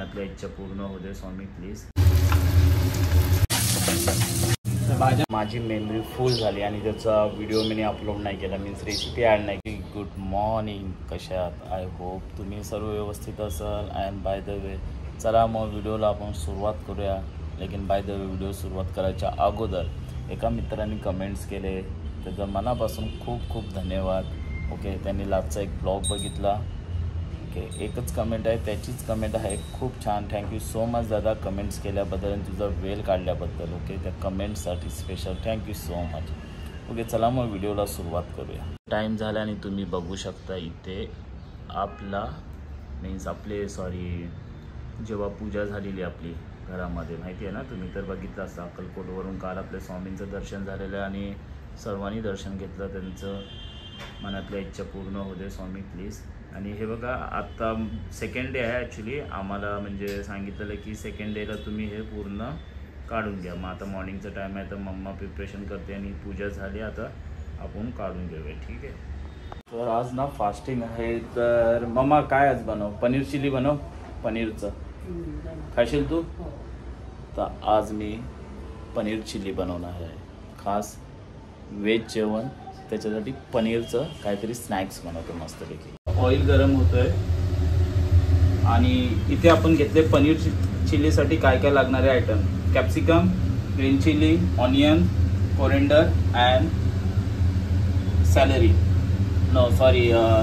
मनातल्या इच्छा पूर्ण होऊ दे स्वामी प्लीज। माझी मेमरी फुल झाली आणि त्याचा व्हिडिओ मी अपलोड नाही केला, मीन्स रेसिपी ॲड नाही केली। गुड मॉर्निंग, कशात? आय होप तुम्ही सर्व व्यवस्थित असाल। अँड बाय द वे चला मग व्हिडिओला आपण सुरुवात करूया। लेकिन बाय द वे व्हिडिओ सुरुवात करायच्या अगोदर एका मित्रांनी कमेंट्स केले, त्याचं मनापासून खूप खूप धन्यवाद। ओके, त्यांनी लास्टचा एक ब्लॉग बघितला। ओके, एकच कमेंट आहे, त्याचीच कमेंट आहे, खूप छान, थँक्यू सो मच दादा कमेंट्स केल्याबद्दल आणि तुझा वेळ काढल्याबद्दल। ओके, त्या कमेंटसाठी special thank you so much. Okay, चला मग व्हिडिओला सुरुवात करूया। टाईम झाला आणि तुम्ही बघू शकता इथे आपला मीन्स जेव्हा पूजा झालेली आपली घरामध्ये, माहिती आहे ना, तुम्ही तर बघितलं असतं। अक्कलकोटवरून काल आपल्या स्वामींचं दर्शन झालेलं आणि सर्वांनी दर्शन घेतलं, त्यांचं मनातल्या इच्छा पूर्ण होऊ दे स्वामी प्लीज। आणि हे बघा, आता सेकंड डे आहे ॲक्च्युली, आम्हाला म्हणजे सांगितलेलं की सेकंड डेला तुम्ही हे पूर्ण काढून घ्या। मग आता मॉर्निंगचा टाईम आहे तर मम्मा प्रिपरेशन करते आणि पूजा झाली, आता आपण काढून घेऊया, ठीक आहे। तर आज ना फास्टिंग आहे, तर मम्मा काय आज बनव? पनीर चिली बनव, पनीरचं खाशील तू? तर आज मी पनीर चिली बनवणार आहे, खास व्हेज जेवण, त्याच्यासाठी पनीरचं काहीतरी स्नॅक्स बनवतो मस्तपैकी। ऑइल गरम होतोय आणि इथे आपण घेतले पनीर चिलीसाठी काय काय लागणारे item: capsicum, green chilli, onion, coriander and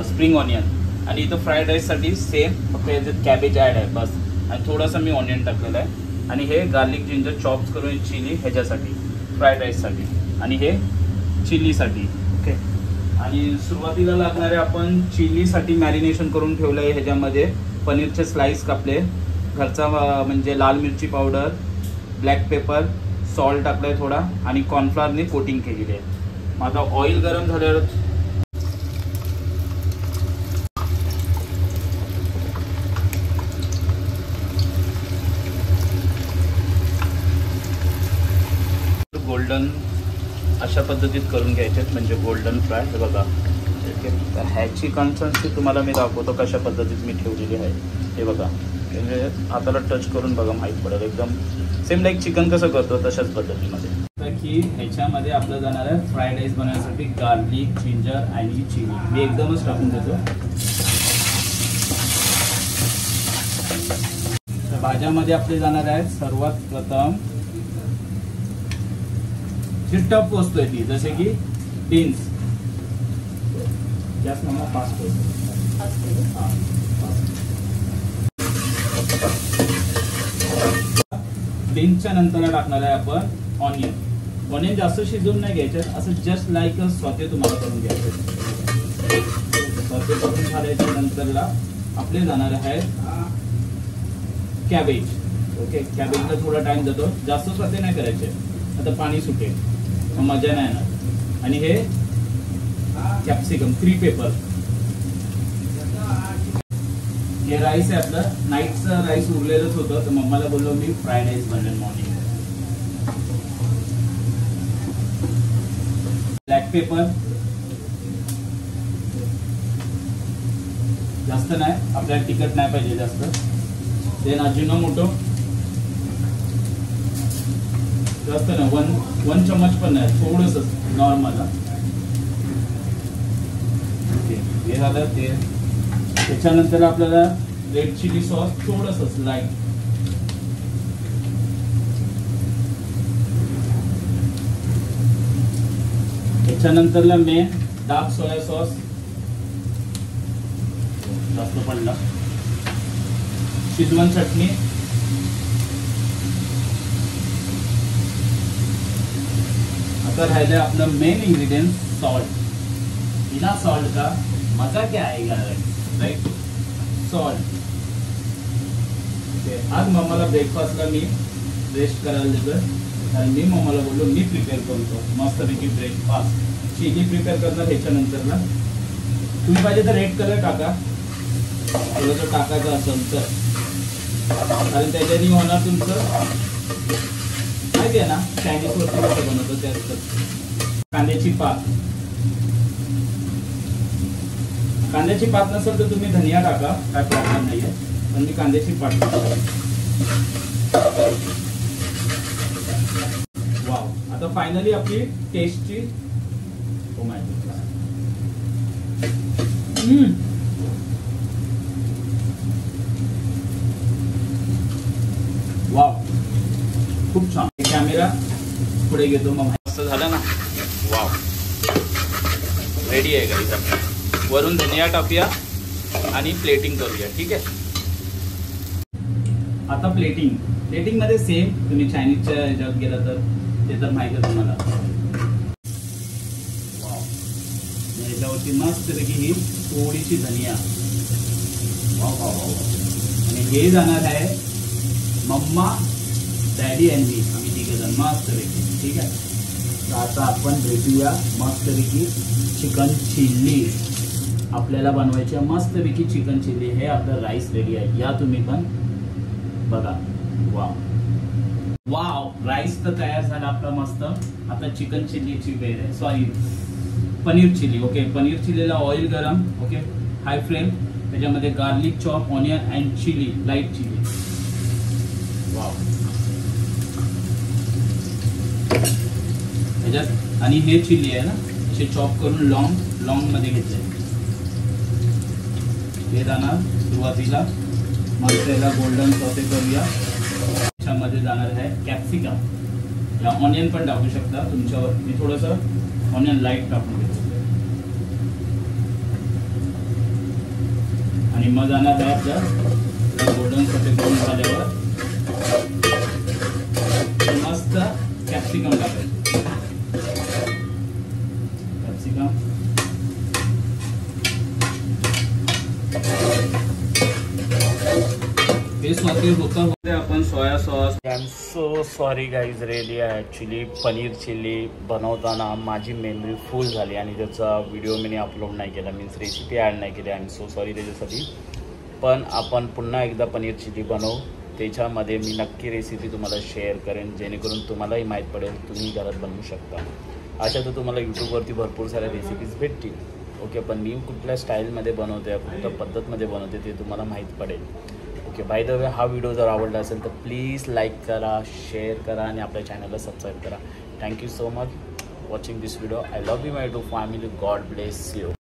spring onion. आणि इथं फ्राईड राईससाठी सेम, फक्त याच्यात कॅबेज ॲड आहे बस, आणि थोडंसं मी ऑनियन टाकलेलं आहे। आणि हे गार्लिक जिंजर चॉप्स करून चिली ह्याच्यासाठी फ्राईड राईससाठी, आणि हे चिलीसाठी। ओके, आणि सुरुवातीला लागणारे आपण चिलीसाठी मॅरिनेशन करून ठेवलं आहे। ह्याच्यामध्ये पनीरचे स्लाइस कापले, घरचा म्हणजे लाल मिरची पावडर, ब्लॅक पेपर, सॉल्ट टाकलं आहे थोडा, आणि कॉर्नफ्लॉरने कोटिंग केलेली आहे। मग आता ऑइल गरम झाल्यावर गोल्डन अशा पद्धतीत करून घ्यायचे, म्हणजे गोल्डन फ्राय। हे बघा, ठीक आहे। तर ह्याची कन्सिस्टन्सी तुम्हाला मी दाखवतो कशा पद्धतीत मी ठेवलेली आहे। हे बघा, म्हणजे हाताला टच करून बघा, माहीत पडेल, एकदम सेम लाईक चिकन कसं करतो तशाच पद्धतीमध्ये। तर की ह्याच्यामध्ये आपलं जाणार आहे फ्राईड राईस बनवण्यासाठी गार्लिक, जिंजर आणि चिली। मी एकदमच टाकून देतो। तर भाज्यामध्ये आपले जाणार आहेत सर्वात प्रथम टफ वस्तू आहे ती, जसे की बीन्स, जास्त मला फास्ट बीन्सच्या नंतर टाकणार आहे आपण ऑनियन। ऑनियन जास्त शिजवून नाही घ्यायचे, असं जस्ट लाईक स्वते तुम्हाला करून घ्यायचं। स्वते करून झाल्याच्या नंतरला आपले जाणार आहे कॅबेज। ओके, कॅबेजला थोडा टाइम जातो, जास्त स्वते नाही करायचे, आता पाणी सुटेल, मजा नाही येणार। आणि हे कॅप्सिकम, 3 पेपर। हे राईस आहे आपलं, नाईटचं राईस उरलेलंच होतं, तर मम्माला बोललो मी फ्राईड राईस बनवेल मॉर्निंग। ब्लॅक पेपर जास्त नाही, आपल्याला तिखट नाही पाहिजे जास्त। देन अजिनोमोटो जास्त नाही, 1 चम्मच पण नाही, थोडंसं नॉर्मल। ओके, हे झालं ते। त्याच्यानंतर आपल्याला रेड चिली सॉस थोडंसं लाईट, त्याच्यानंतरला मेन डार्क सोया सॉस, जास्त पडला, शेजवान चटणी, आता राहिलं आपलं मेन इंग्रेडिएंट सॉल्ट। बिना सॉल्ट का मजा क्या आएगा, राइट? सॉल्ट। आज मम्माला ब्रेकफास्टला मी रेस्ट करायला देतोय, आणि मी मम्माला बोललो मी प्रिपेअर करतो मस्तपैकी ब्रेकफास्ट। चिली प्रिपेअर करणार ह्याच्यानंतरला। तुम्ही पाहिजे तर रेड कलर टाका, थोडंसं टाकायचं असेल तर, कारण त्याच्यानी होणार तुमचं माहिती आहे ना, चायनीज वरती कसं बनवतो त्यात। कांद्याची पात, कांद्याची पात नसेल तर तुम्ही धनिया टाका, काय प्रॉब्लेम नाही आहे। पण मी कांद्याची पाट टाकतो. वाव, आता फायनली आपली टेस्टची वाव, खूप छान. कॅमेरा पुढे घेतो मग. मस्त झालं ना. वाव, रेडी आहे गाईस. आपण वरून धनिया टाकूया आणि प्लेटिंग करूया. ठीक आहे. आता प्लेटिंग मध्ये सेम तुम्ही चायनीजच्या ह्याच्यात गेला तर ते तर माहिती आहे तुम्हाला. वाव, याच्यावरती मस्तपैकी ही थोडीशी धनिया. Wow wow wow. आणि हे जाणार आहे मम्मा, डॅडी आणि मी, आम्ही तिघे जण मस्तपैकी. ठीक आहे. तर आता आपण भेटूया मस्तपैकी चिकन चिल्ली. आपल्याला बनवायची मस्तपैकी चिकन चिल्ली. हे आपलं राईस रेडी आहे. या तुम्ही पण बघा. वाव वाव, राईस तर तयार झाला आपला मस्त. आता चिकन चिल्लीची वेळ आहे. Sorry, paneer chilli. Okay, paneer चिल्लीला ऑइल गरम. Okay, high flame. त्याच्यामध्ये garlic chop, onion and chilli, light chilli. Wow. त्याच्यात आणि हे चिल्ली आहे ना, असे चॉप करून लॉंग मध्ये घेतले. हे जाणार सुरुवातीला. मस्त याला गोल्डन सॉटे करूया. त्याच्यामध्ये जाणार आहे कॅप्सिकम. या ऑनियन पण टाकू शकता तुमच्यावर. मी थोडंसं ऑनियन लाईट टाकून घेतो. आणि मग जाणार आहे आपल्या गोल्डन सॉटे करून झाल्यावर मस्त कॅप्सिकम टाकायचं. कॅप्सिकम होतं. आपण soya sauce. I am so sorry guys. Ready आहे ॲक्च्युली पनीर चिल्ली बनवताना माझी मेमरी फुल झाली आणि त्याचा व्हिडिओ मी अपलोड नाही केला. मीन्स रेसिपी ॲड नाही केली. आय एम सो सॉरी त्याच्यासाठी. पण आपण पुन्हा एकदा पनीर चिल्ली बनवू. त्याच्यामध्ये मी नक्की रेसिपी तुम्हाला शेअर करेन, जेणेकरून तुम्हालाही माहीत पडेल, तुम्ही घरात बनवू शकता. अशा तर तुम्हाला यूट्यूबवरती भरपूर साऱ्या रेसिपीज भेटतील. ओके, पण मी कुठल्या स्टाईलमध्ये बनवते, कुठल्या पद्धतमध्ये बनवते ते तुम्हाला माहीत पडेल. ओके, बाय द वे, हा व्हिडिओ जर आवडला असेल तर प्लीज लाईक करा, शेअर करा आणि आपल्या चॅनलला सबस्क्राईब करा. Thank you so much watching this video. I love you my too family. God bless you.